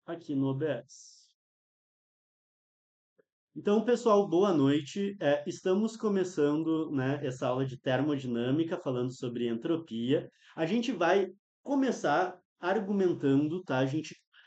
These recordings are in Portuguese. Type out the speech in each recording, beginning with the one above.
aqui no OBS. Então, pessoal, boa noite. Estamos começando, né, essa aula de termodinâmica, falando sobre entropia. A gente vai começar argumentando, tá?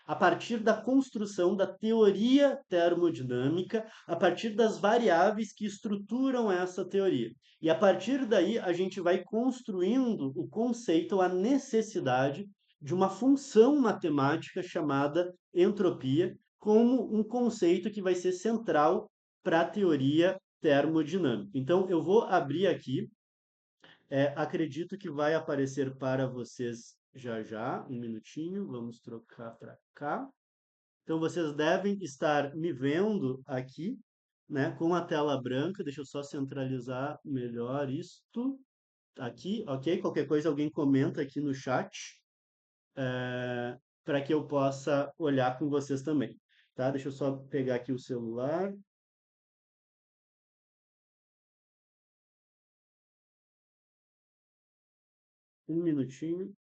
A partir da construção da teoria termodinâmica, a partir das variáveis que estruturam essa teoria. E a partir daí, a gente vai construindo o conceito, a necessidade de uma função matemática chamada entropia, como um conceito que vai ser central para a teoria termodinâmica. Então, eu vou abrir aqui, acredito que vai aparecer para vocês já já, um minutinho, vamos trocar para cá. Então, vocês devem estar me vendo aqui, né, com a tela branca. Deixa eu só centralizar melhor isto aqui, ok? Qualquer coisa, alguém comenta aqui no chat, para que eu possa olhar com vocês também, tá? Deixa eu só pegar aqui o celular. Um minutinho.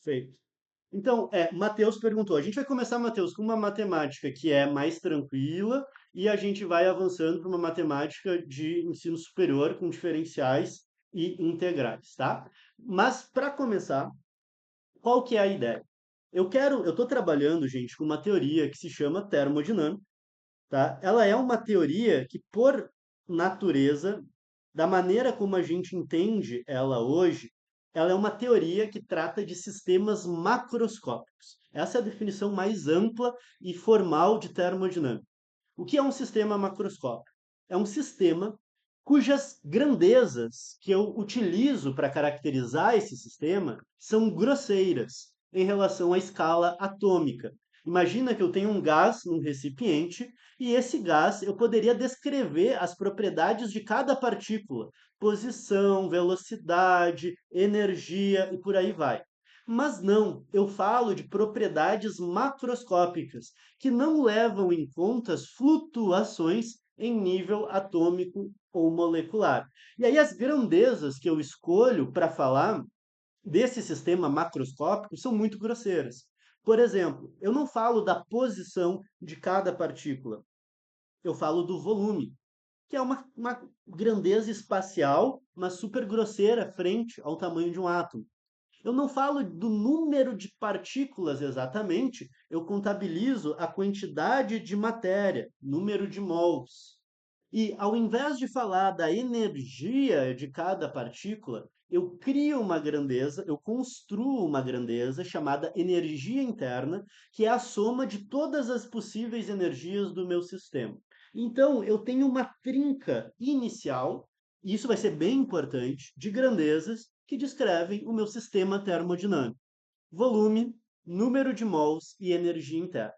Feito. Então, Matheus perguntou. A gente vai começar, Matheus, com uma matemática que é mais tranquila e a gente vai avançando para uma matemática de ensino superior com diferenciais e integrais, tá? Mas, para começar, qual que é a ideia? Eu estou trabalhando, gente, com uma teoria que se chama termodinâmica, tá? Ela é uma teoria que, por natureza, da maneira como a gente entende ela hoje, ela é uma teoria que trata de sistemas macroscópicos. Essa é a definição mais ampla e formal de termodinâmica. O que é um sistema macroscópico? É um sistema cujas grandezas que eu utilizo para caracterizar esse sistema são grosseiras em relação à escala atômica. Imagina que eu tenho um gás num recipiente e esse gás eu poderia descrever as propriedades de cada partícula, posição, velocidade, energia e por aí vai. Mas não, eu falo de propriedades macroscópicas, que não levam em conta as flutuações em nível atômico ou molecular. E aí as grandezas que eu escolho para falar desse sistema macroscópico são muito grosseiras. Por exemplo, eu não falo da posição de cada partícula, eu falo do volume, que é uma grandeza espacial, mas super grosseira frente ao tamanho de um átomo. Eu não falo do número de partículas exatamente, eu contabilizo a quantidade de matéria, número de mols. E ao invés de falar da energia de cada partícula, eu crio uma grandeza, eu construo uma grandeza chamada energia interna, que é a soma de todas as possíveis energias do meu sistema. Então, eu tenho uma trinca inicial, e isso vai ser bem importante, de grandezas que descrevem o meu sistema termodinâmico: volume, número de mols e energia interna.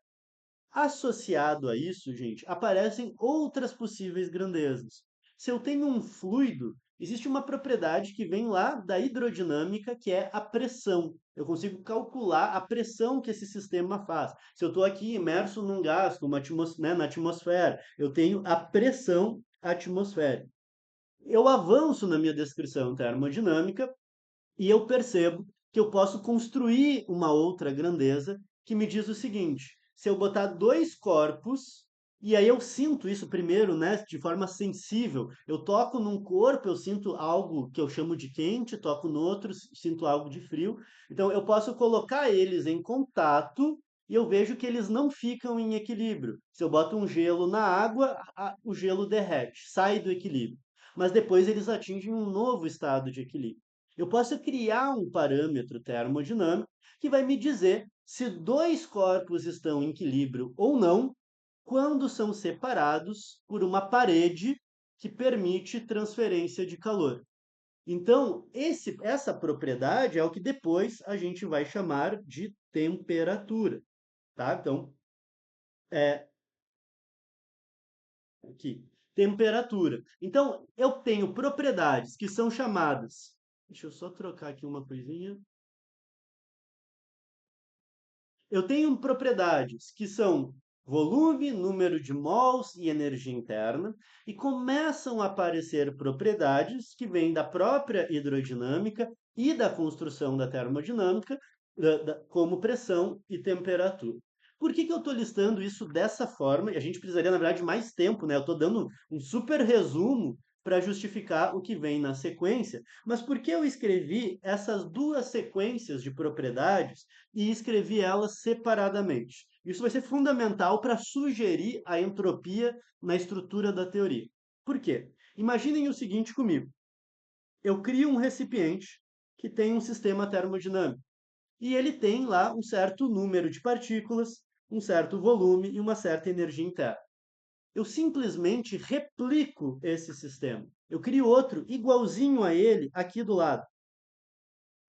Associado a isso, gente, aparecem outras possíveis grandezas. Se eu tenho um fluido, existe uma propriedade que vem lá da hidrodinâmica, que é a pressão. Eu consigo calcular a pressão que esse sistema faz. Se eu estou aqui imerso num gás, né, na atmosfera, eu tenho a pressão atmosférica. Eu avanço na minha descrição termodinâmica e eu percebo que eu posso construir uma outra grandeza que me diz o seguinte: se eu botar dois corpos, e aí eu sinto isso primeiro, né, de forma sensível. Eu toco num corpo, eu sinto algo que eu chamo de quente, toco no outro, sinto algo de frio. Então eu posso colocar eles em contato e eu vejo que eles não ficam em equilíbrio. Se eu boto um gelo na água, o gelo derrete, sai do equilíbrio. Mas depois eles atingem um novo estado de equilíbrio. Eu posso criar um parâmetro termodinâmico que vai me dizer se dois corpos estão em equilíbrio ou não quando são separados por uma parede que permite transferência de calor. Então, essa propriedade é o que depois a gente vai chamar de temperatura, tá? Então, é aqui, temperatura. Então, eu tenho propriedades que são chamadas. Deixa eu só trocar aqui uma coisinha. Eu tenho propriedades que são volume, número de mols e energia interna, e começam a aparecer propriedades que vêm da própria hidrodinâmica e da construção da termodinâmica, como pressão e temperatura. Por que que eu estou listando isso dessa forma? E a gente precisaria, na verdade, de mais tempo, né? Eu estou dando um super resumo para justificar o que vem na sequência, mas por que eu escrevi essas duas sequências de propriedades e escrevi elas separadamente? Isso vai ser fundamental para sugerir a entropia na estrutura da teoria. Por quê? Imaginem o seguinte comigo. Eu crio um recipiente que tem um sistema termodinâmico e ele tem lá um certo número de partículas, um certo volume e uma certa energia interna. Eu simplesmente replico esse sistema. Eu crio outro igualzinho a ele aqui do lado,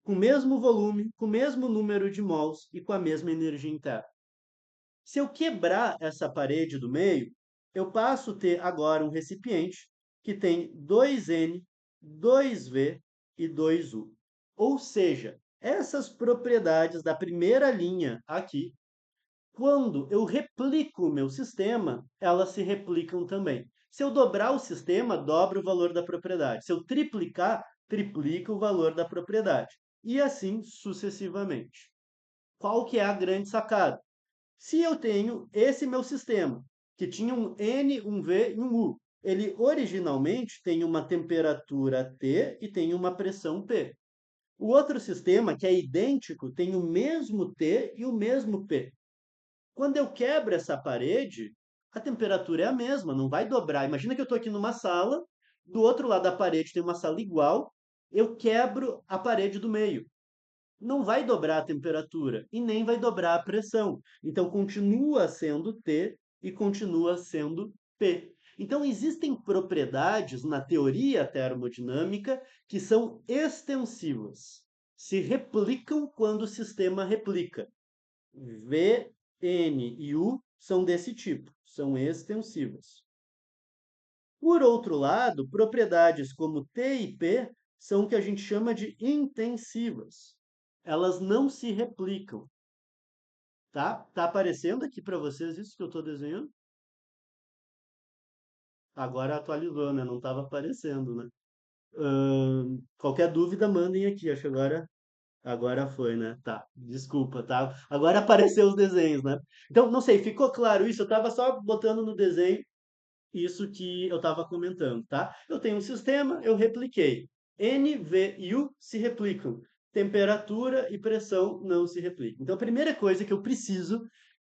com o mesmo volume, com o mesmo número de mols e com a mesma energia interna. Se eu quebrar essa parede do meio, eu passo a ter agora um recipiente que tem 2N, 2V e 2U. Ou seja, essas propriedades da primeira linha aqui, quando eu replico o meu sistema, elas se replicam também. Se eu dobrar o sistema, dobra o valor da propriedade. Se eu triplicar, triplica o valor da propriedade. E assim sucessivamente. Qual que é a grande sacada? Se eu tenho esse meu sistema, que tinha um N, um V e um U, ele originalmente tem uma temperatura T e tem uma pressão P. O outro sistema, que é idêntico, tem o mesmo T e o mesmo P. Quando eu quebro essa parede, a temperatura é a mesma, não vai dobrar. Imagina que eu estou aqui numa sala, do outro lado da parede tem uma sala igual, eu quebro a parede do meio. Não vai dobrar a temperatura e nem vai dobrar a pressão. Então, continua sendo T e continua sendo P. Então, existem propriedades na teoria termodinâmica que são extensivas, se replicam quando o sistema replica. V, N e U são desse tipo, são extensivas. Por outro lado, propriedades como T e P são o que a gente chama de intensivas. Elas não se replicam, tá? Tá aparecendo aqui para vocês isso que eu estou desenhando? Agora atualizou, né? Não estava aparecendo, né? Qualquer dúvida, mandem aqui. Acho que agora foi, né? Tá, desculpa, tá? Agora apareceu os desenhos, né? Então, não sei, ficou claro isso? Eu estava só botando no desenho isso que eu estava comentando, tá? Eu tenho um sistema, eu repliquei. N, V e U se replicam. Temperatura e pressão não se replicam. Então, a primeira coisa que eu preciso,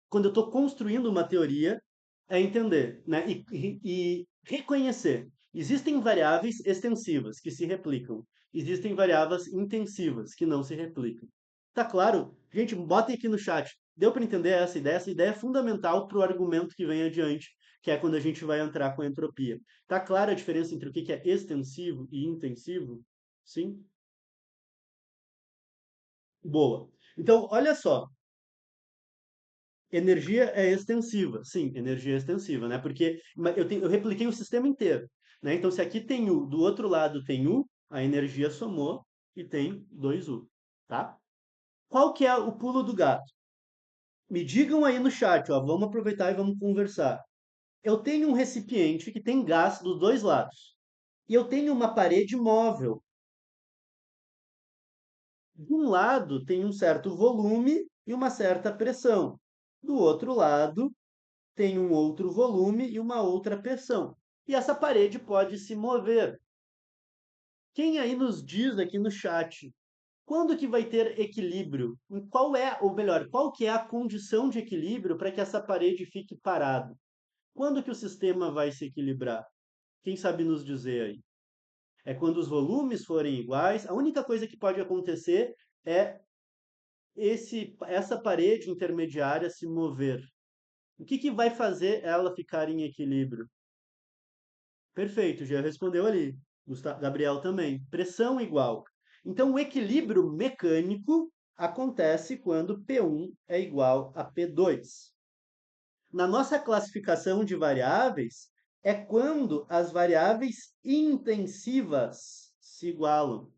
quando eu estou construindo uma teoria, é entender, né? E reconhecer. Existem variáveis extensivas que se replicam. Existem variáveis intensivas que não se replicam. Tá claro? Gente, botem aqui no chat. Deu para entender essa ideia? Essa ideia é fundamental para o argumento que vem adiante, que é quando a gente vai entrar com a entropia. Tá clara a diferença entre o que é extensivo e intensivo? Sim? Boa. Então, olha só. Energia é extensiva. Sim, energia é extensiva, né? Porque eu repliquei o sistema inteiro, né? Então, se aqui tem U, do outro lado tem U, a energia somou e tem 2U, tá? Qual que é o pulo do gato? Me digam aí no chat, ó, vamos aproveitar e vamos conversar. Eu tenho um recipiente que tem gás dos dois lados. E eu tenho uma parede móvel. De um lado tem um certo volume e uma certa pressão. Do outro lado tem um outro volume e uma outra pressão. E essa parede pode se mover. Quem aí nos diz aqui no chat, quando que vai ter equilíbrio? Qual é, ou melhor, qual que é a condição de equilíbrio para que essa parede fique parada? Quando que o sistema vai se equilibrar? Quem sabe nos dizer aí? É quando os volumes forem iguais. A única coisa que pode acontecer é essa parede intermediária se mover. O que que vai fazer ela ficar em equilíbrio? Perfeito, já respondeu ali. Gabriel também. Pressão igual. Então, o equilíbrio mecânico acontece quando P1 é igual a P2. Na nossa classificação de variáveis, é quando as variáveis intensivas se igualam.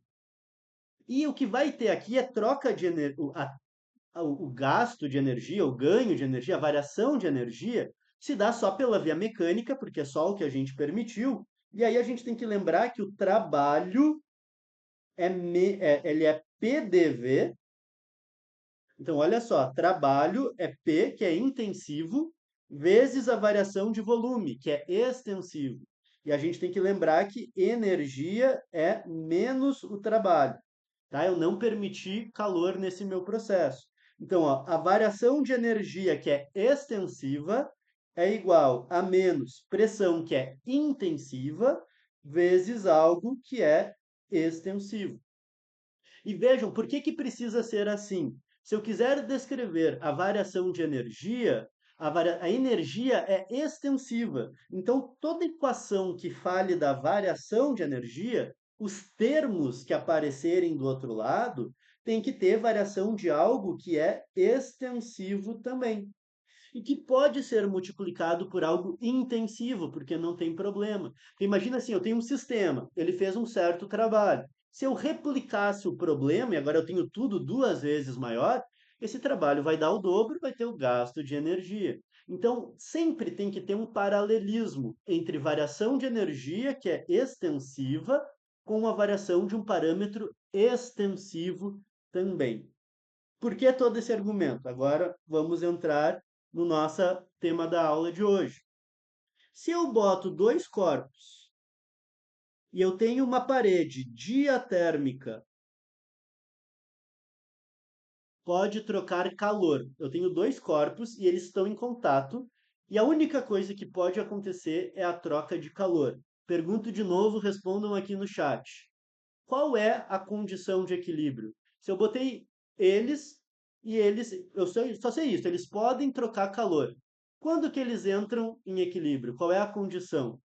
E o que vai ter aqui é troca de energia, o gasto de energia, o ganho de energia, a variação de energia, se dá só pela via mecânica, porque é só o que a gente permitiu. E aí a gente tem que lembrar que o trabalho ele é PDV Então, olha só, trabalho é P, que é intensivo, vezes a variação de volume, que é extensivo. E a gente tem que lembrar que energia é menos o trabalho, tá? Eu não permiti calor nesse meu processo. Então, ó, a variação de energia, que é extensiva, é igual a menos pressão, que é intensiva, vezes algo que é extensivo. E vejam, por que que precisa ser assim? Se eu quiser descrever a variação de energia, a energia é extensiva. Então, toda equação que fale da variação de energia, os termos que aparecerem do outro lado, tem que ter variação de algo que é extensivo também e que pode ser multiplicado por algo intensivo, porque não tem problema. Porque imagina assim, eu tenho um sistema, ele fez um certo trabalho. Se eu replicasse o problema, e agora eu tenho tudo duas vezes maior, esse trabalho vai dar o dobro, vai ter o gasto de energia. Então, sempre tem que ter um paralelismo entre variação de energia, que é extensiva, com a variação de um parâmetro extensivo também. Por que todo esse argumento? Agora vamos entrar no nosso tema da aula de hoje. Se eu boto dois corpos e eu tenho uma parede diatérmica, pode trocar calor. Eu tenho dois corpos e eles estão em contato, e a única coisa que pode acontecer é a troca de calor. Pergunto de novo, respondam aqui no chat. Qual é a condição de equilíbrio? Se eu botei eles e eles, só sei isso, eles podem trocar calor. Quando que eles entram em equilíbrio? Qual é a condição?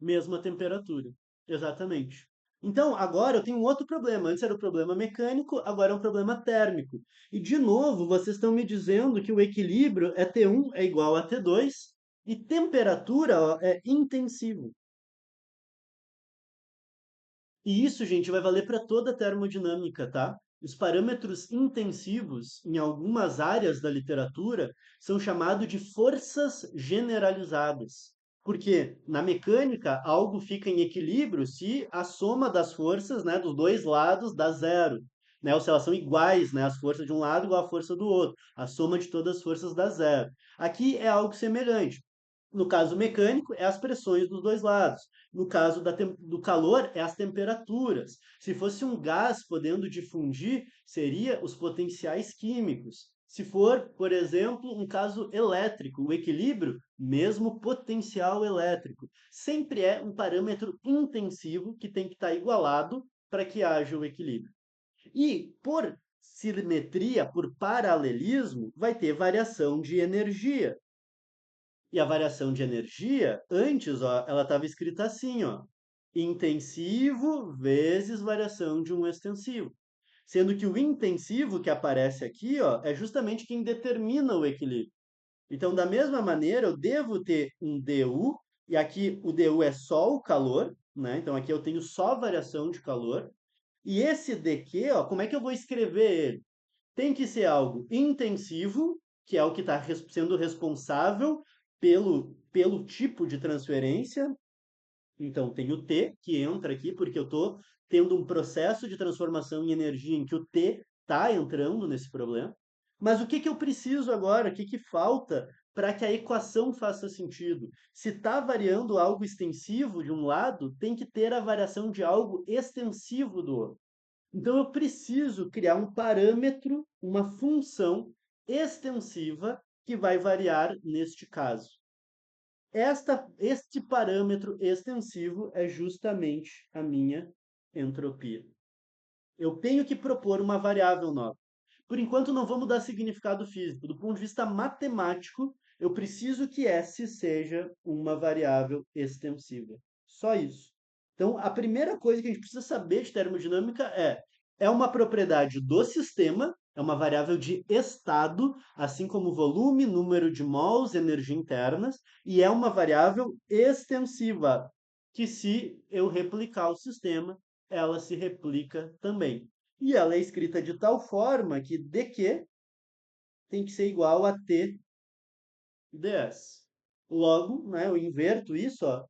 Mesma temperatura. Exatamente. Então, agora eu tenho um outro problema. Antes era o problema mecânico, agora é um problema térmico. E, de novo, vocês estão me dizendo que o equilíbrio é T1 é igual a T2 e temperatura, ó, é intensivo. E isso, gente, vai valer para toda a termodinâmica, tá? Os parâmetros intensivos, em algumas áreas da literatura, são chamados de forças generalizadas. Porque na mecânica, algo fica em equilíbrio se a soma das forças, né, dos dois lados dá zero. Né? Ou se elas são iguais, né? As forças de um lado igual à força do outro. A soma de todas as forças dá zero. Aqui é algo semelhante. No caso mecânico, é as pressões dos dois lados. No caso do calor, é as temperaturas. Se fosse um gás podendo difundir, seria os potenciais químicos. Se for, por exemplo, um caso elétrico, o equilíbrio, mesmo potencial elétrico. Sempre é um parâmetro intensivo que tem que estar igualado para que haja o equilíbrio. E por simetria, por paralelismo, vai ter variação de energia. E a variação de energia, antes, ó, ela estava escrita assim, ó, intensivo vezes variação de um extensivo. Sendo que o intensivo que aparece aqui, ó, é justamente quem determina o equilíbrio. Então, da mesma maneira, eu devo ter um dU, e aqui o dU é só o calor, né? Então, aqui eu tenho só variação de calor. E esse dQ, ó, como é que eu vou escrever ele? Tem que ser algo intensivo, que é o que está sendo responsável pelo tipo de transferência. Então, tem o T, que entra aqui, porque eu estou tendo um processo de transformação em energia em que o T está entrando nesse problema. Mas o que, que eu preciso agora? O que, que falta para que a equação faça sentido? Se está variando algo extensivo de um lado, tem que ter a variação de algo extensivo do outro. Então, eu preciso criar um parâmetro, uma função extensiva que vai variar neste caso. Este parâmetro extensivo é justamente a minha entropia. Eu tenho que propor uma variável nova. Por enquanto, não vamos dar significado físico. Do ponto de vista matemático, eu preciso que S seja uma variável extensiva. Só isso. Então, a primeira coisa que a gente precisa saber de termodinâmica é uma propriedade do sistema, é uma variável de estado, assim como volume, número de mols, energia internas, e é uma variável extensiva, que se eu replicar o sistema, ela se replica também. E ela é escrita de tal forma que dq tem que ser igual a t ds. Logo, né, eu inverto isso, ó.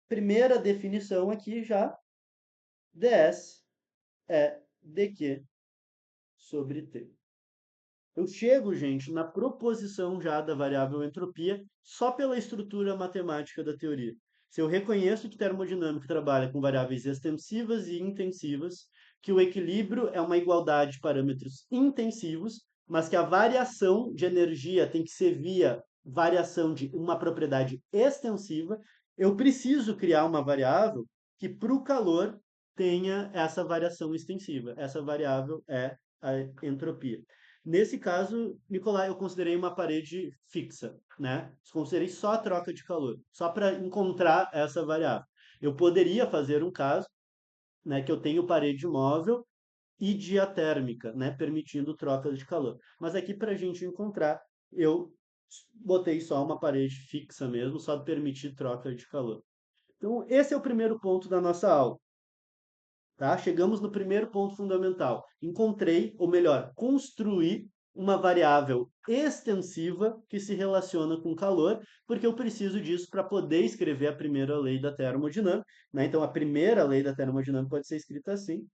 Primeira definição aqui já, ds é dq sobre t. Eu chego, gente, na proposição já da variável entropia só pela estrutura matemática da teoria. Se eu reconheço que termodinâmica trabalha com variáveis extensivas e intensivas, que o equilíbrio é uma igualdade de parâmetros intensivos, mas que a variação de energia tem que ser via variação de uma propriedade extensiva, eu preciso criar uma variável que para o calor tenha essa variação extensiva. Essa variável é a entropia. Nesse caso, Nicolai, eu considerei uma parede fixa, né? Considerei só a troca de calor, só para encontrar essa variável. Eu poderia fazer um caso, né, que eu tenho parede móvel e diatérmica, né, permitindo troca de calor. Mas aqui, para a gente encontrar, eu botei só uma parede fixa mesmo, só permitir troca de calor. Então, esse é o primeiro ponto da nossa aula. Tá? Chegamos no primeiro ponto fundamental. Encontrei, ou melhor, construí uma variável extensiva que se relaciona com calor, porque eu preciso disso para poder escrever a primeira lei da termodinâmica. Né? Então, a primeira lei da termodinâmica pode ser escrita assim,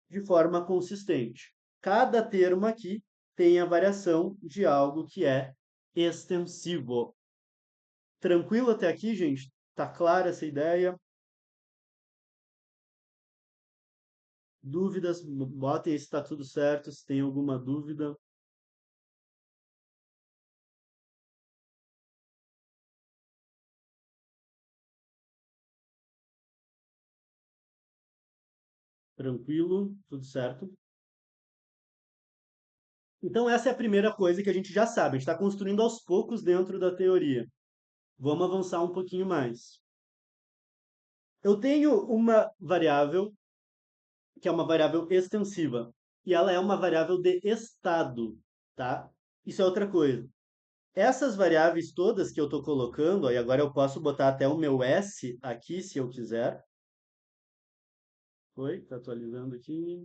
de forma consistente. Cada termo aqui tem a variação de algo que é extensivo. Tranquilo até aqui, gente? Tá clara essa ideia? Dúvidas, botem se está tudo certo, se tem alguma dúvida. Tranquilo, tudo certo. Então, essa é a primeira coisa que a gente já sabe, a gente está construindo aos poucos dentro da teoria. Vamos avançar um pouquinho mais. Eu tenho uma variável, que é uma variável extensiva, e ela é uma variável de estado, tá? Isso é outra coisa. Essas variáveis todas que eu estou colocando, e agora eu posso botar até o meu S aqui, se eu quiser. Oi, está atualizando aqui.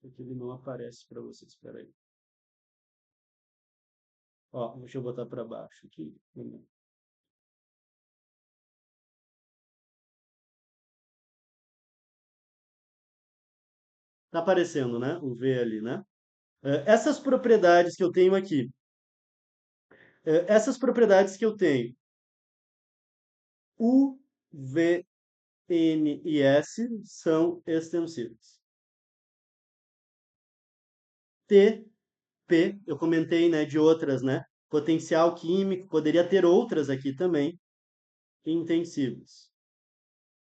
Aqui ele não aparece para vocês, espera aí. Ó, deixa eu botar para baixo aqui. Tá aparecendo, né? O V ali, né? Essas propriedades que eu tenho aqui, essas propriedades que eu tenho, U, V, N e S são extensivas. T, P, eu comentei, né, de outras, né? Potencial químico, poderia ter outras aqui também, intensivas.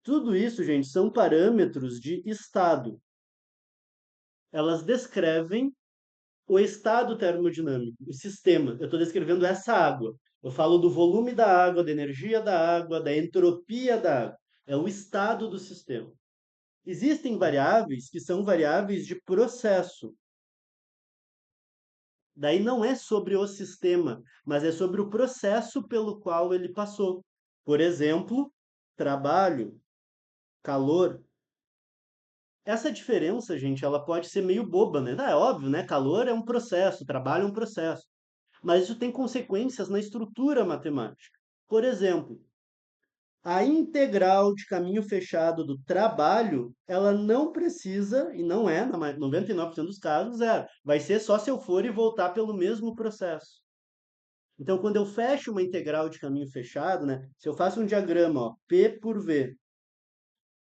Tudo isso, gente, são parâmetros de estado. Elas descrevem o estado termodinâmico, o sistema. Eu estou descrevendo essa água. Eu falo do volume da água, da energia da água, da entropia da água. É o estado do sistema. Existem variáveis que são variáveis de processo. Daí não é sobre o sistema, mas é sobre o processo pelo qual ele passou. Por exemplo, trabalho, calor. Essa diferença, gente, ela pode ser meio boba, né? É óbvio, né? Calor é um processo, trabalho é um processo. Mas isso tem consequências na estrutura matemática. Por exemplo, a integral de caminho fechado do trabalho, ela não precisa, e não é, na 99% dos casos, zero. Vai ser só se eu for e voltar pelo mesmo processo. Então, quando eu fecho uma integral de caminho fechado, né, se eu faço um diagrama, ó, P por V,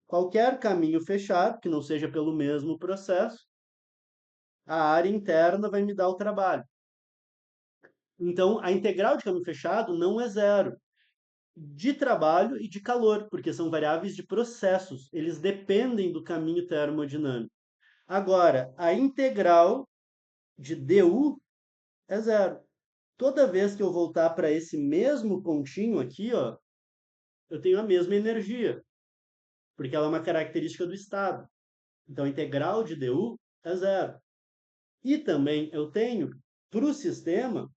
qualquer caminho fechado, que não seja pelo mesmo processo, a área interna vai me dar o trabalho. Então, a integral de caminho fechado não é zero. De trabalho e de calor, porque são variáveis de processos, eles dependem do caminho termodinâmico. Agora, a integral de du é zero. Toda vez que eu voltar para esse mesmo pontinho aqui, ó, eu tenho a mesma energia, porque ela é uma característica do estado. Então, a integral de du é zero. E também eu tenho, para o sistema,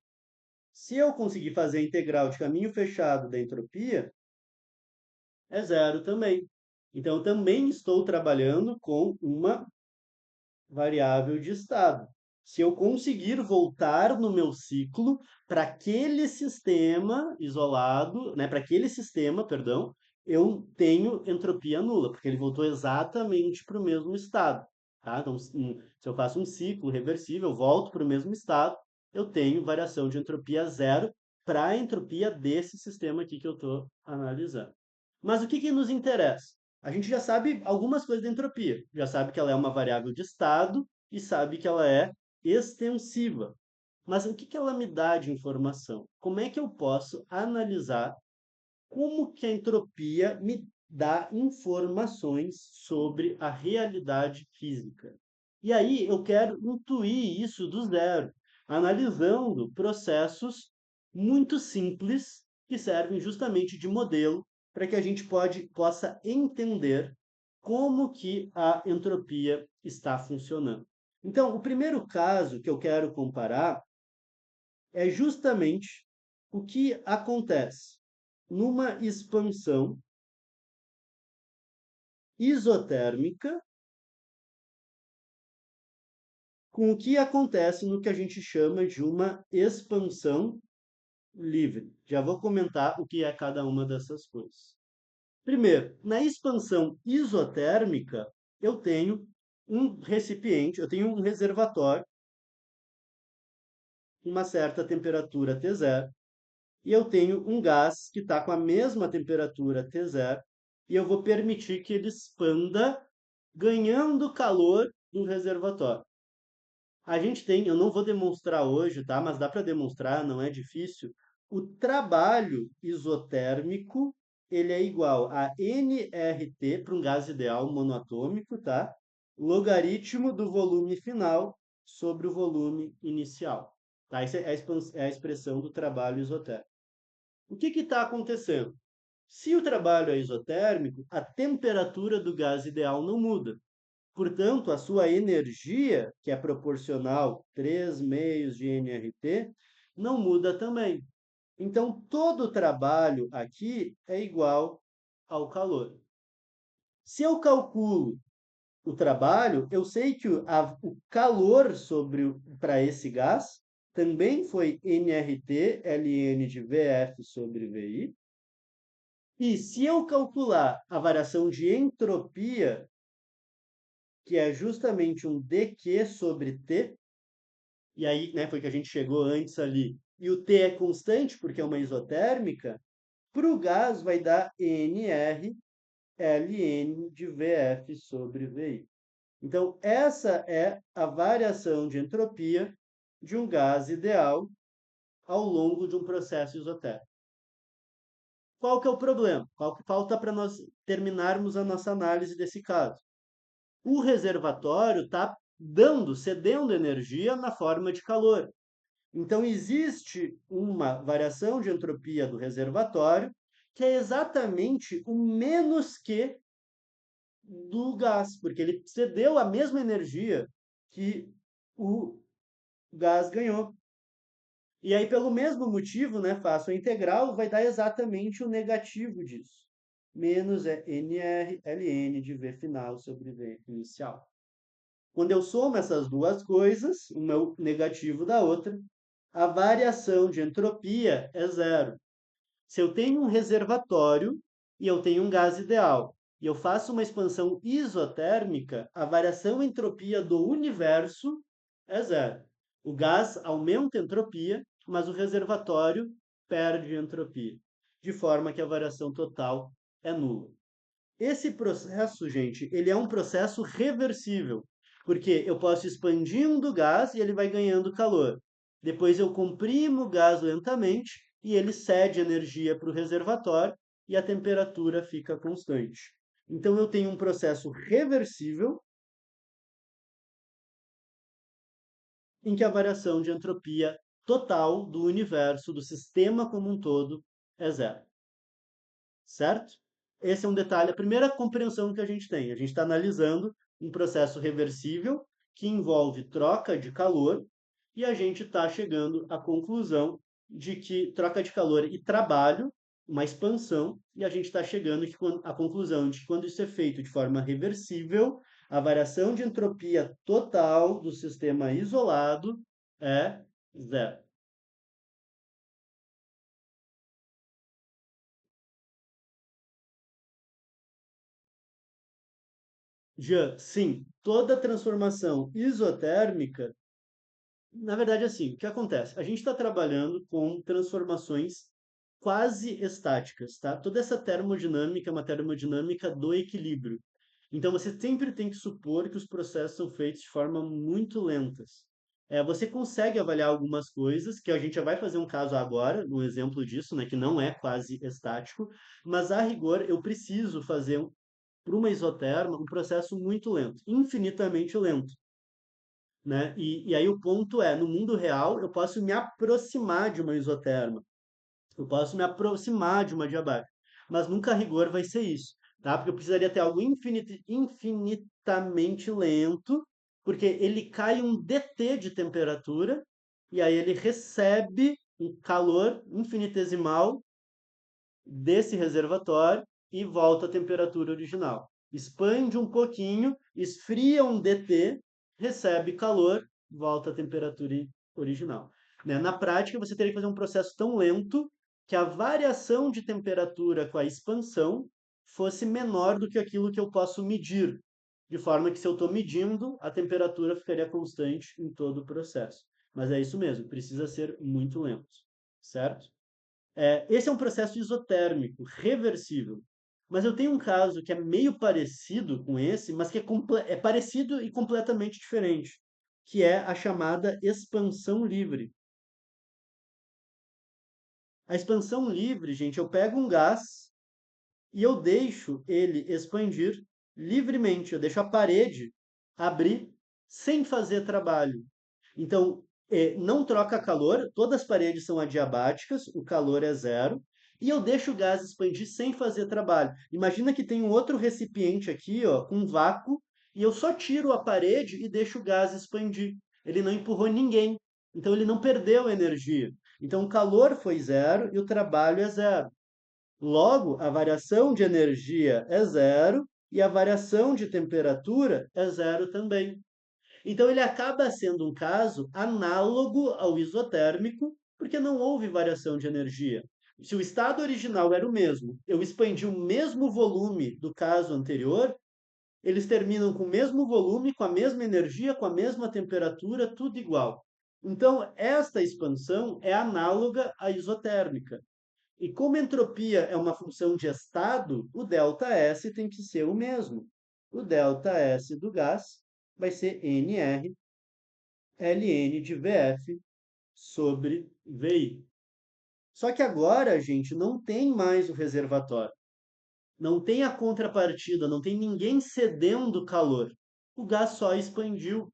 se eu conseguir fazer a integral de caminho fechado da entropia, é zero também. Então, eu também estou trabalhando com uma variável de estado. se eu conseguir voltar no meu ciclo para aquele sistema isolado, né, para aquele sistema, perdão, eu tenho entropia nula, porque ele voltou exatamente para o mesmo estado. Tá? Então, se eu faço um ciclo reversível, eu volto para o mesmo estado, eu tenho variação de entropia zero para a entropia desse sistema aqui que eu estou analisando. Mas o que que nos interessa? A gente já sabe algumas coisas da entropia. Já sabe que ela é uma variável de estado e sabe que ela é extensiva. Mas o que que ela me dá de informação? Como é que eu posso analisar como que a entropia me dá informações sobre a realidade física? E aí eu quero intuir isso do zero, analisando processos muito simples que servem justamente de modelo para que a gente possa entender como que a entropia está funcionando. Então, o primeiro caso que eu quero comparar é justamente o que acontece numa expansão isotérmica com o que acontece no que a gente chama de uma expansão livre. Já vou comentar o que é cada uma dessas coisas. Primeiro, na expansão isotérmica, eu tenho um recipiente, eu tenho um reservatório, uma certa temperatura T0, e eu tenho um gás que está com a mesma temperatura T0, e eu vou permitir que ele expanda, ganhando calor no reservatório. A gente tem, eu não vou demonstrar hoje, tá? Mas dá para demonstrar, não é difícil. O trabalho isotérmico, ele é igual a nRT para um gás ideal monoatômico, tá? Logaritmo do volume final sobre o volume inicial. Tá? Essa é é a expressão do trabalho isotérmico. O que está acontecendo? Se o trabalho é isotérmico, a temperatura do gás ideal não muda. Portanto, a sua energia, que é proporcional 3 meios de nRT, não muda também. Então, todo o trabalho aqui é igual ao calor. Se eu calculo o trabalho, eu sei que o calor para esse gás também foi nRT ln de Vf sobre Vi. E se eu calcular a variação de entropia, que é justamente um dq sobre T, e aí, né, foi que a gente chegou antes ali, e o T é constante porque é uma isotérmica, para o gás vai dar NR ln de Vf sobre Vi. Então, essa é a variação de entropia de um gás ideal ao longo de um processo isotérmico. Qual que é o problema? Qual que falta para nós terminarmos a nossa análise desse caso? O reservatório está cedendo energia na forma de calor. Então, existe uma variação de entropia do reservatório que é exatamente o menos que do gás, porque ele cedeu a mesma energia que o gás ganhou. E aí, pelo mesmo motivo, né, faço a integral, vai dar exatamente o negativo disso. Menos é NR ln de V final sobre V inicial. Quando eu somo essas duas coisas, uma é o negativo da outra, a variação de entropia é zero. Se eu tenho um reservatório e eu tenho um gás ideal, e eu faço uma expansão isotérmica, a variação entropia do universo é zero. O gás aumenta a entropia, mas o reservatório perde entropia, de forma que a variação total é nula. Esse processo, gente, ele é um processo reversível, porque eu posso expandindo o gás e ele vai ganhando calor. Depois eu comprimo o gás lentamente e ele cede energia para o reservatório e a temperatura fica constante. Então eu tenho um processo reversível em que a variação de entropia total do universo, do sistema como um todo, é zero. Certo? Esse é um detalhe, a primeira compreensão que a gente tem. A gente está analisando um processo reversível que envolve troca de calor e a gente está chegando à conclusão de que troca de calor e trabalho, uma expansão, e a gente está chegando à conclusão de que quando isso é feito de forma reversível, A variação de entropia total do sistema isolado é zero. Já, sim, toda transformação isotérmica, na verdade, assim, o que acontece? A gente está trabalhando com transformações quase estáticas, tá? Toda essa termodinâmica é uma termodinâmica do equilíbrio. Então, você sempre tem que supor que os processos são feitos de forma muito lentas. Você consegue avaliar algumas coisas, que a gente já vai fazer um caso agora, um exemplo disso, né, que não é quase estático, mas a rigor eu preciso fazer para uma isoterma um processo muito lento, infinitamente lento, né? E aí o ponto é, no mundo real, eu posso me aproximar de uma isoterma, eu posso me aproximar de uma diabática, mas nunca a rigor vai ser isso, tá? Porque eu precisaria ter algo infinitamente lento, porque ele cai um dt de temperatura e aí ele recebe um calor infinitesimal desse reservatório e volta à temperatura original. Expande um pouquinho, esfria um dt, recebe calor, volta à temperatura original. Né? Na prática, você teria que fazer um processo tão lento que a variação de temperatura com a expansão fosse menor do que aquilo que eu posso medir, de forma que se eu estou medindo, a temperatura ficaria constante em todo o processo. Mas é isso mesmo, precisa ser muito lento, certo? Esse é um processo isotérmico, reversível. Mas eu tenho um caso que é meio parecido com esse, mas que é parecido e completamente diferente, que é a chamada expansão livre. A expansão livre, gente, eu pego um gás e eu deixo ele expandir livremente, eu deixo a parede abrir sem fazer trabalho. Então, não troca calor, todas as paredes são adiabáticas, o calor é zero, e eu deixo o gás expandir sem fazer trabalho. Imagina que tem um outro recipiente aqui, ó, com vácuo, e eu só tiro a parede e deixo o gás expandir. Ele não empurrou ninguém, então ele não perdeu energia. Então o calor foi zero e o trabalho é zero. Logo, a variação de energia é zero e a variação de temperatura é zero também. Então, ele acaba sendo um caso análogo ao isotérmico, porque não houve variação de energia. Se o estado original era o mesmo, eu expandi o mesmo volume do caso anterior, eles terminam com o mesmo volume, com a mesma energia, com a mesma temperatura, tudo igual. Então, esta expansão é análoga à isotérmica. E como entropia é uma função de estado, o ΔS tem que ser o mesmo. O ΔS do gás vai ser NR ln de Vf sobre Vi. Só que agora, gente, não tem mais o reservatório. Não tem a contrapartida, não tem ninguém cedendo calor. O gás só expandiu.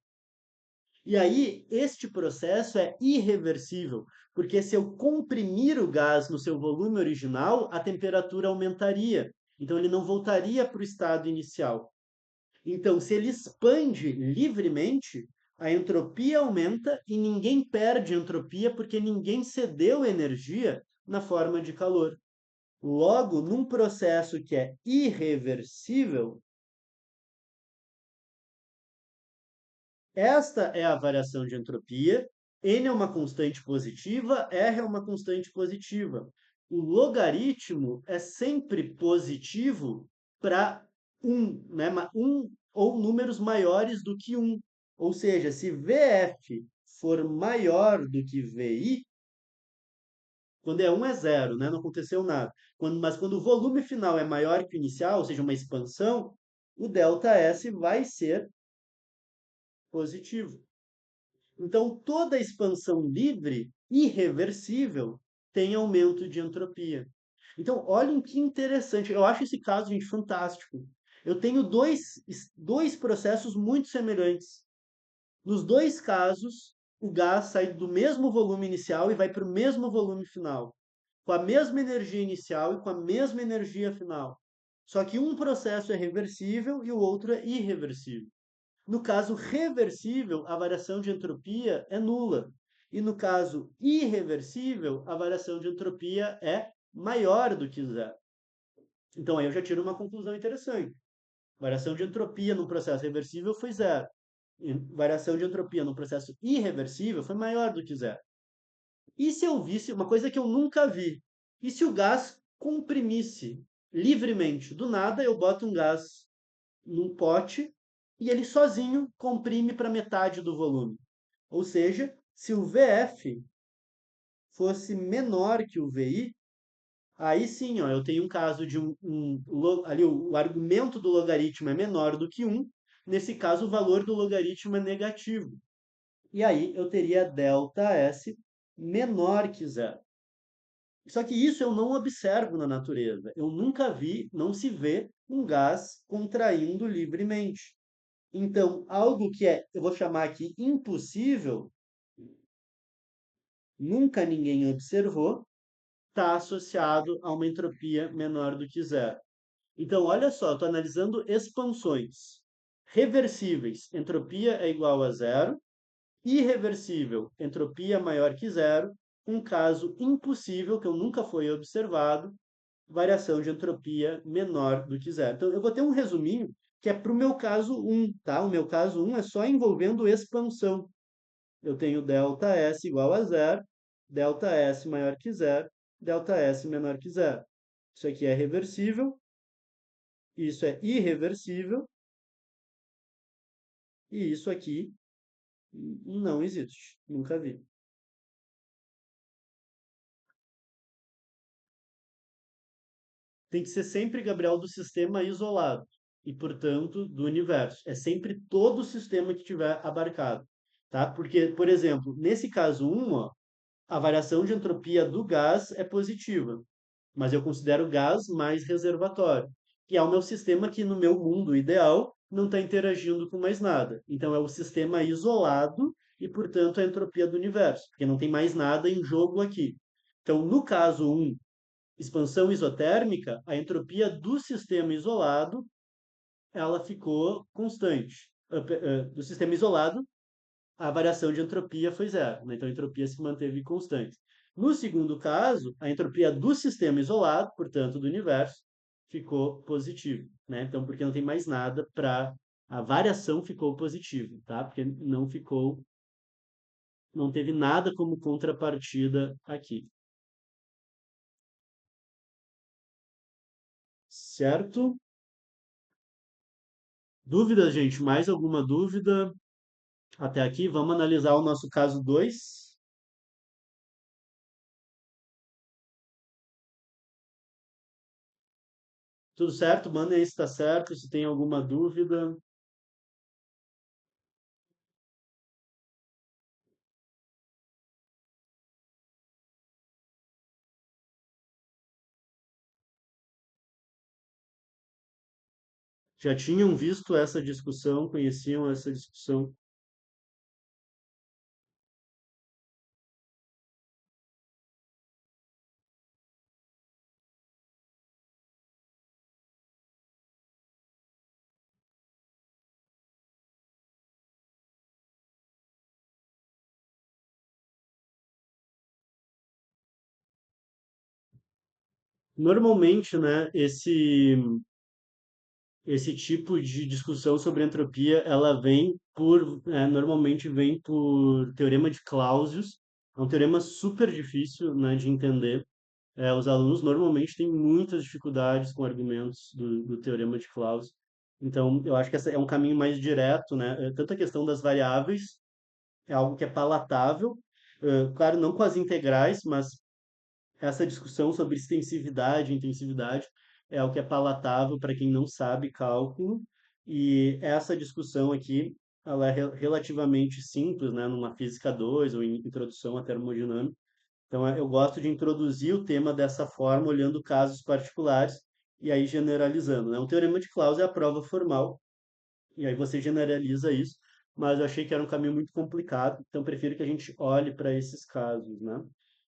E aí, este processo é irreversível, porque se eu comprimir o gás no seu volume original, a temperatura aumentaria. Então, ele não voltaria para o estado inicial. Então, se ele expande livremente, a entropia aumenta e ninguém perde entropia porque ninguém cedeu energia na forma de calor. Logo, num processo que é irreversível, esta é a variação de entropia. N é uma constante positiva, R é uma constante positiva. O logaritmo é sempre positivo para 1, né? Ou números maiores do que 1. Ou seja, se VF for maior do que VI, quando é 1 é zero, né? Não aconteceu nada. Mas quando o volume final é maior que o inicial, ou seja, uma expansão, o ΔS vai ser positivo. Então, toda expansão livre, irreversível, tem aumento de entropia. Então, olhem que interessante. Eu acho esse caso, gente, fantástico. Eu tenho dois processos muito semelhantes. Nos dois casos, o gás sai do mesmo volume inicial e vai para o mesmo volume final, com a mesma energia inicial e com a mesma energia final. Só que um processo é reversível e o outro é irreversível. No caso reversível, a variação de entropia é nula. E no caso irreversível, a variação de entropia é maior do que zero. Então aí eu já tiro uma conclusão interessante. Variação de entropia num processo reversível foi zero. E variação de entropia num processo irreversível foi maior do que zero. E se eu visse uma coisa que eu nunca vi? E se o gás comprimisse livremente? Do nada eu boto um gás num pote e ele sozinho comprime para metade do volume. Ou seja, se o VF fosse menor que o VI, aí sim, ó, eu tenho um caso de ali o argumento do logaritmo é menor do que um. Nesse caso, o valor do logaritmo é negativo. E aí eu teria ΔS menor que zero. Só que isso eu não observo na natureza. Eu nunca vi, não se vê um gás contraindo livremente. Então, algo que eu vou chamar aqui impossível, nunca ninguém observou, está associado a uma entropia menor do que zero. Então, olha só, estou analisando expansões. Reversíveis, entropia é igual a zero. Irreversível, entropia maior que zero. Um caso impossível, que eu nunca foi observado, variação de entropia menor do que zero. Então, eu vou ter um resuminho que é para o meu caso um, tá? O meu caso um é só envolvendo expansão. Eu tenho ΔS igual a zero, ΔS maior que zero, ΔS menor que zero. Isso aqui é reversível, isso é irreversível, e isso aqui não existe. Nunca vi. Tem que ser sempre, Gabriel, do sistema isolado e, portanto, do universo. É sempre todo o sistema que tiver abarcado, tá? Porque, por exemplo, nesse caso 1, ó, a variação de entropia do gás é positiva, mas eu considero o gás mais reservatório, que é o meu sistema que, no meu mundo ideal, não está interagindo com mais nada. Então, é o sistema isolado e, portanto, a entropia do universo, porque não tem mais nada em jogo aqui. Então, no caso 1, expansão isotérmica, a entropia do sistema isolado, ela ficou constante. Do sistema isolado, a variação de entropia foi zero, né? Então a entropia se manteve constante. No segundo caso, a entropia do sistema isolado, portanto do universo, ficou positivo, né? Então porque não tem mais nada para a variação ficou positiva, tá? Porque não teve nada como contrapartida aqui, certo? Dúvidas, gente? Mais alguma dúvida até aqui? Vamos analisar o nosso caso 2. Tudo certo? Mandem aí se está certo, se tem alguma dúvida. Já tinham visto essa discussão, conheciam essa discussão? Normalmente, né, esse tipo de discussão sobre entropia, ela normalmente vem por teorema de Clausius. É um teorema super difícil, né, de entender. Os alunos normalmente têm muitas dificuldades com argumentos do teorema de Clausius. Então, eu acho que esse é um caminho mais direto, né? Tanto a questão das variáveis é algo que é palatável, claro, não com as integrais, mas essa discussão sobre extensividade e intensividade é algo que é palatável para quem não sabe cálculo, e essa discussão aqui, ela é relativamente simples, né, numa física 2 ou em introdução à termodinâmica. Então, eu gosto de introduzir o tema dessa forma, olhando casos particulares e aí generalizando, né? O teorema de Clausius é a prova formal, e aí você generaliza isso, mas eu achei que era um caminho muito complicado, então prefiro que a gente olhe para esses casos, né?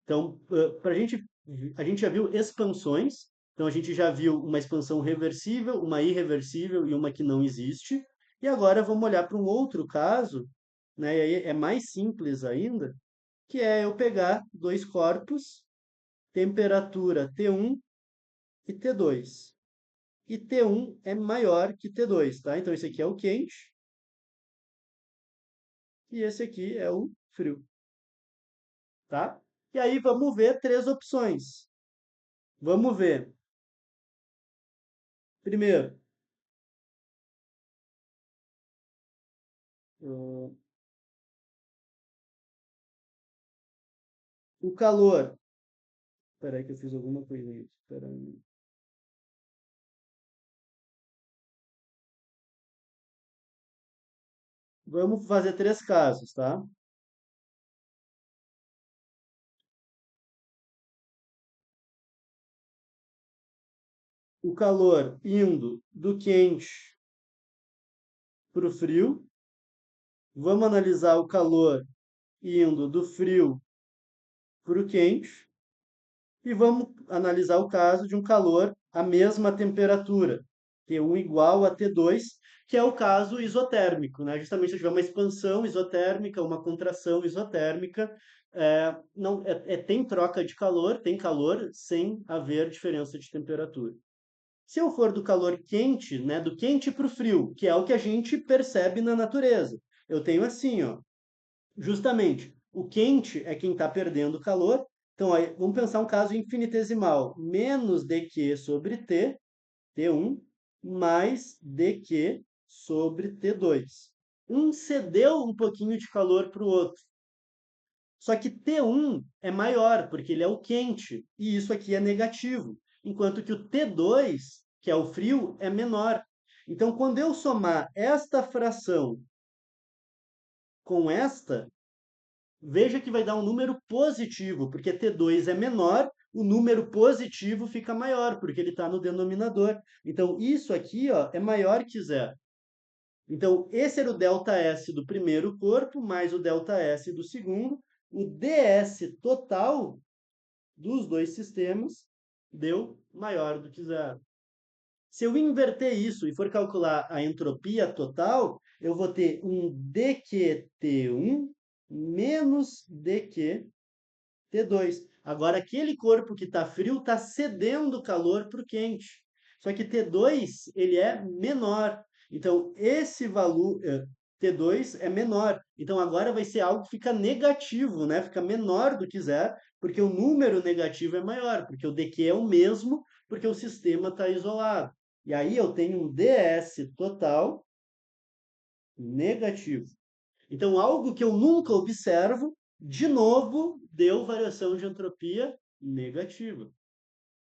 Então, a gente já viu expansões, então a gente já viu uma expansão reversível, uma irreversível e uma que não existe, e agora vamos olhar para um outro caso, né? E aí é mais simples ainda, que é eu pegar dois corpos, temperatura T1 e T2. e T1 é maior que T2, tá? Então, esse aqui é o quente e esse aqui é o frio, tá? E aí, vamos ver três opções. Vamos ver. Primeiro, o calor. Espera aí que eu fiz alguma coisa aí. Espera aí. Vamos fazer três casos, tá? O calor indo do quente para o frio. Vamos analisar o calor indo do frio para o quente. E vamos analisar o caso de um calor à mesma temperatura, T1 igual a T2, que é o caso isotérmico, né? Justamente se eu tiver uma expansão isotérmica, uma contração isotérmica, não, tem troca de calor, tem calor sem haver diferença de temperatura. Se eu for do calor quente, né, do quente para o frio, que é o que a gente percebe na natureza, eu tenho assim, ó, justamente, o quente é quem está perdendo calor. Então, aí, vamos pensar um caso infinitesimal. Menos dq sobre t, T1, mais dq sobre T2. Um cedeu um pouquinho de calor para o outro. Só que T1 é maior, porque ele é o quente, e isso aqui é negativo. Enquanto que o T2, que é o frio, é menor. Então, quando eu somar esta fração com esta, veja que vai dar um número positivo, porque T2 é menor, o número positivo fica maior, porque ele está no denominador. Então, isso aqui, ó, é maior que zero. Então, esse era o ΔS do primeiro corpo, mais o ΔS do segundo. O ds total dos dois sistemas deu maior do que zero. Se eu inverter isso e for calcular a entropia total, eu vou ter um dQt1 menos dQt2. Agora, aquele corpo que está frio está cedendo calor para o quente. Só que T2 ele é menor. Então, esse valor T2 é menor. Então, agora vai ser algo que fica negativo, né? Fica menor do que zero, porque o número negativo é maior, porque o dq é o mesmo, porque o sistema está isolado. E aí eu tenho um ds total negativo. Então, algo que eu nunca observo, de novo, deu variação de entropia negativa.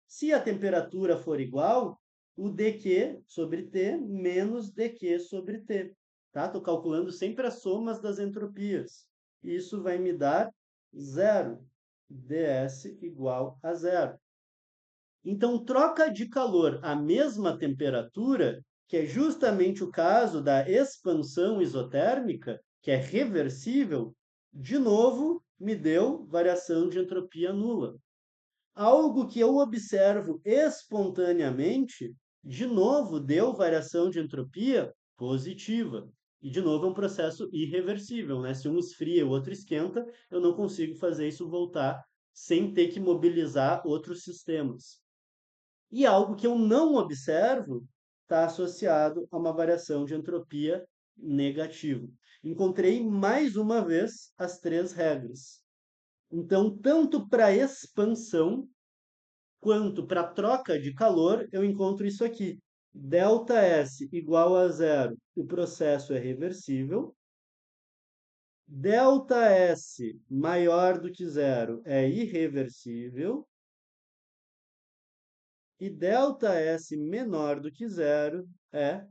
Se a temperatura for igual, o dq sobre T menos dq sobre T. Tá? Estou calculando sempre as somas das entropias. Isso vai me dar zero. ds igual a zero. Então, troca de calor à mesma temperatura, que é justamente o caso da expansão isotérmica, que é reversível, de novo me deu variação de entropia nula. Algo que eu observo espontaneamente, de novo deu variação de entropia positiva. E, de novo, é um processo irreversível, né? Se um esfria e o outro esquenta, eu não consigo fazer isso voltar sem ter que mobilizar outros sistemas. E algo que eu não observo está associado a uma variação de entropia negativa. Encontrei mais uma vez as três regras. Então, tanto para expansão quanto para troca de calor, eu encontro isso aqui. ΔS igual a zero, o processo é reversível. ΔS maior do que zero é irreversível. E ΔS menor do que zero é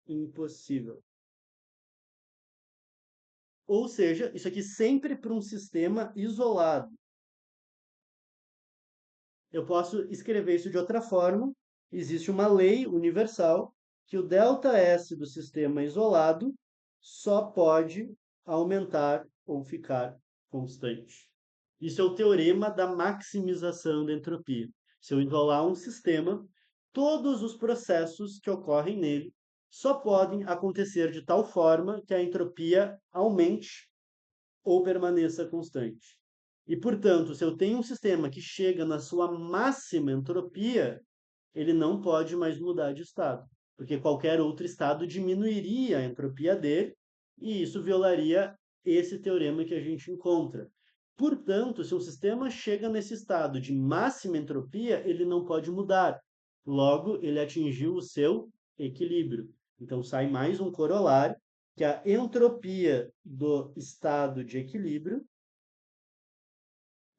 impossível. Ou seja, isso aqui sempre para um sistema isolado. Eu posso escrever isso de outra forma. Existe uma lei universal que o ΔS do sistema isolado só pode aumentar ou ficar constante. Isso é o teorema da maximização da entropia. Se eu isolar um sistema, todos os processos que ocorrem nele só podem acontecer de tal forma que a entropia aumente ou permaneça constante. E, portanto, se eu tenho um sistema que chega na sua máxima entropia, ele não pode mais mudar de estado, porque qualquer outro estado diminuiria a entropia dele, e isso violaria esse teorema que a gente encontra. Portanto, se um sistema chega nesse estado de máxima entropia, ele não pode mudar. Logo, ele atingiu o seu equilíbrio. Então, sai mais um corolário, que a entropia do estado de equilíbrio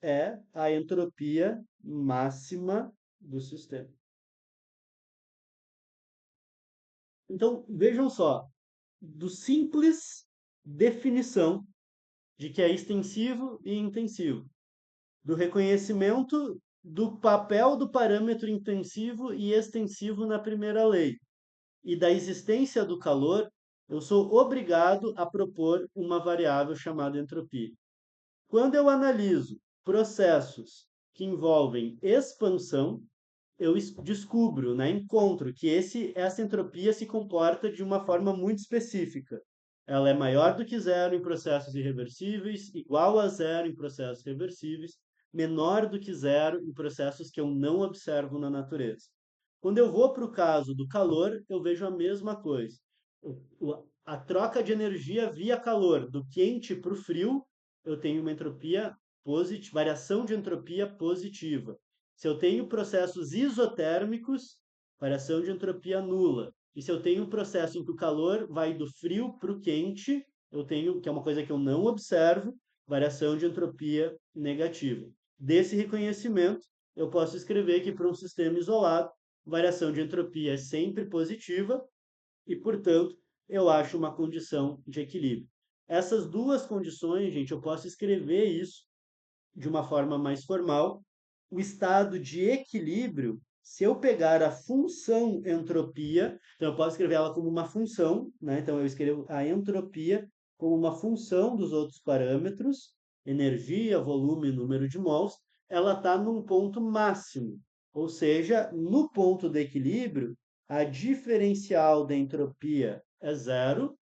é a entropia máxima do sistema. Então, vejam só, do simples definição de que é extensivo e intensivo, do reconhecimento do papel do parâmetro intensivo e extensivo na primeira lei e da existência do calor, eu sou obrigado a propor uma variável chamada entropia. Quando eu analiso processos que envolvem expansão, eu descubro, né, encontro que essa entropia se comporta de uma forma muito específica. Ela é maior do que zero em processos irreversíveis, igual a zero em processos reversíveis, menor do que zero em processos que eu não observo na natureza. Quando eu vou para o caso do calor, eu vejo a mesma coisa. A troca de energia via calor, do quente para o frio, eu tenho uma entropia positiva, variação de entropia positiva. Se eu tenho processos isotérmicos, variação de entropia nula. E se eu tenho um processo em que o calor vai do frio para o quente, eu tenho, que é uma coisa que eu não observo, variação de entropia negativa. Desse reconhecimento, eu posso escrever que para um sistema isolado, variação de entropia é sempre positiva e, portanto, eu acho uma condição de equilíbrio. Essas duas condições, gente, eu posso escrever isso de uma forma mais formal. O estado de equilíbrio, se eu pegar a função entropia, então eu posso escrever ela como uma função, né? Então eu escrevo a entropia como uma função dos outros parâmetros, energia, volume, número de mols, ela está num ponto máximo. Ou seja, no ponto de equilíbrio, a diferencial da entropia é zero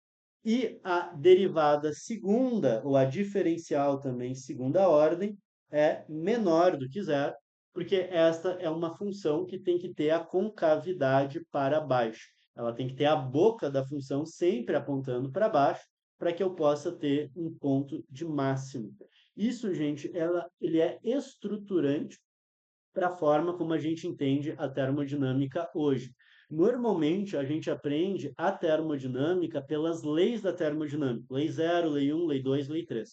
e a derivada segunda, ou a diferencial também segunda ordem, é menor do que zero, porque esta é uma função que tem que ter a concavidade para baixo. Ela tem que ter a boca da função sempre apontando para baixo, para que eu possa ter um ponto de máximo. Isso, gente, ele é estruturante para a forma como a gente entende a termodinâmica hoje. Normalmente, a gente aprende a termodinâmica pelas leis da termodinâmica. Lei zero, lei 1, lei 2, lei 3.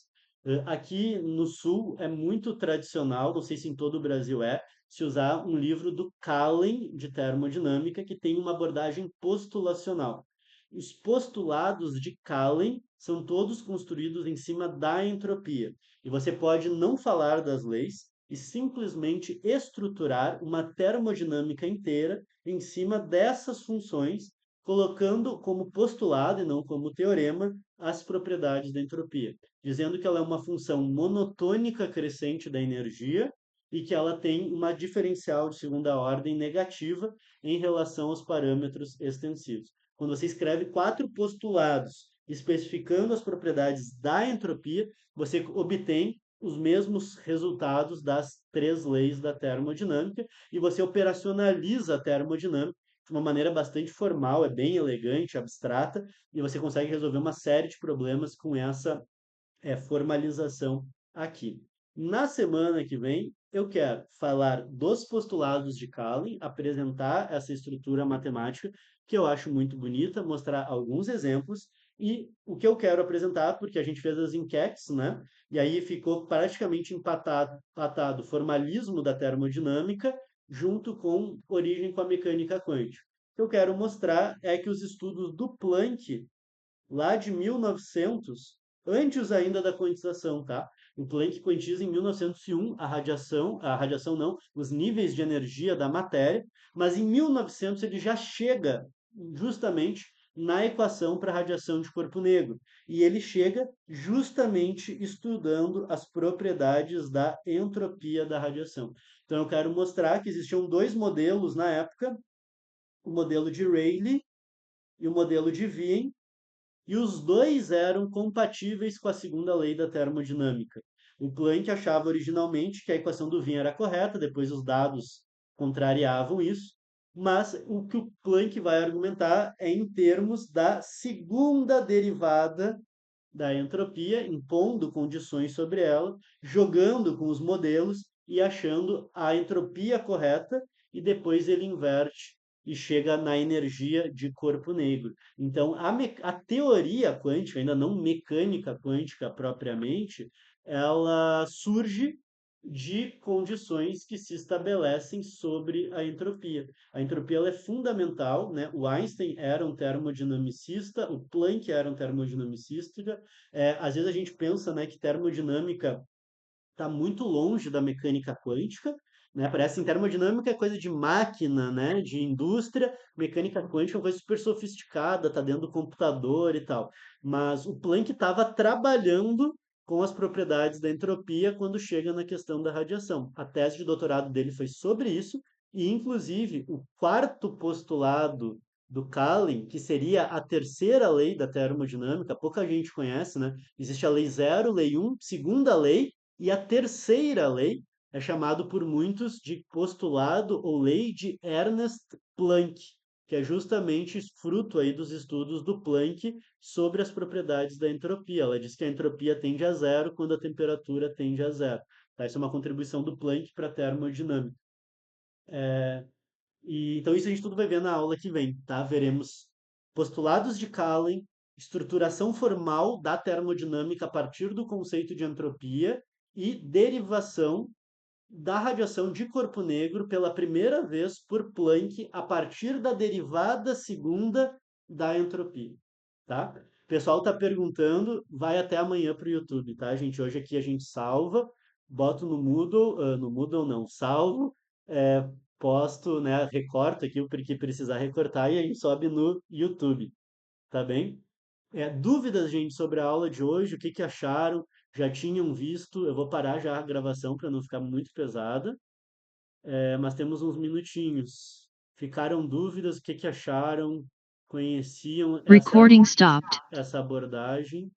Aqui no Sul é muito tradicional, não sei se em todo o Brasil se usar um livro do Kallen de termodinâmica que tem uma abordagem postulacional. Os postulados de Kallen são todos construídos em cima da entropia. E você pode não falar das leis, e simplesmente estruturar uma termodinâmica inteira em cima dessas funções, colocando como postulado e não como teorema as propriedades da entropia, dizendo que ela é uma função monotônica crescente da energia e que ela tem uma diferencial de segunda ordem negativa em relação aos parâmetros extensivos. Quando você escreve quatro postulados especificando as propriedades da entropia, você obtém os mesmos resultados das três leis da termodinâmica e você operacionaliza a termodinâmica de uma maneira bastante formal, é bem elegante, abstrata, e você consegue resolver uma série de problemas com essa formalização aqui. Na semana que vem, eu quero falar dos postulados de Kallen, apresentar essa estrutura matemática que eu acho muito bonita, mostrar alguns exemplos e o que eu quero apresentar, porque a gente fez as enquetes, né? E aí ficou praticamente empatado o formalismo da termodinâmica junto com origem com a mecânica quântica. O que eu quero mostrar é que os estudos do Planck lá de 1900, antes ainda da quantização, tá? O Planck quantiza em 1901 a radiação não, os níveis de energia da matéria, mas em 1900 ele já chega justamente na equação para a radiação de corpo negro. E ele chega justamente estudando as propriedades da entropia da radiação. Então eu quero mostrar que existiam dois modelos na época, o modelo de Rayleigh e o modelo de Wien, e os dois eram compatíveis com a segunda lei da termodinâmica. O Planck achava originalmente que a equação do Wien era correta, depois os dados contrariavam isso, mas o que o Planck vai argumentar é em termos da segunda derivada da entropia, impondo condições sobre ela, jogando com os modelos e achando a entropia correta, e depois ele inverte e chega na energia de corpo negro. Então, a teoria quântica, ainda não mecânica quântica propriamente, ela surge de condições que se estabelecem sobre a entropia. A entropia ela é fundamental, né? O Einstein era um termodinamicista, o Planck era um termodinamicista. Às vezes a gente pensa, né, que termodinâmica está muito longe da mecânica quântica, né? Parece que termodinâmica é coisa de máquina, né, de indústria, mecânica quântica é uma coisa super sofisticada, está dentro do computador e tal. Mas o Planck estava trabalhando com as propriedades da entropia quando chega na questão da radiação. A tese de doutorado dele foi sobre isso, e inclusive o quarto postulado do Callen, que seria a terceira lei da termodinâmica, pouca gente conhece, né? Existe a lei zero, lei 1, segunda lei, e a terceira lei é chamado por muitos de postulado ou lei de Ernest Planck, que é justamente fruto aí dos estudos do Planck sobre as propriedades da entropia. Ela diz que a entropia tende a zero quando a temperatura tende a zero. Tá? Isso é uma contribuição do Planck para a termodinâmica. E, então isso a gente tudo vai ver na aula que vem, tá? Veremos postulados de Callen, estruturação formal da termodinâmica a partir do conceito de entropia e derivação da radiação de corpo negro pela primeira vez por Planck a partir da derivada segunda da entropia, tá? O pessoal está perguntando, vai até amanhã para o YouTube, tá, gente? Hoje aqui a gente salva, boto no Moodle não, salvo, é, posto, né, recorto aqui o que precisar recortar e a gente sobe no YouTube, tá bem? Dúvidas, gente, sobre a aula de hoje, o que que acharam? Já tinham visto? Eu vou parar já a gravação para não ficar muito pesada, mas temos uns minutinhos. Ficaram dúvidas? O que que acharam? Conheciam Recording stopped. essa abordagem?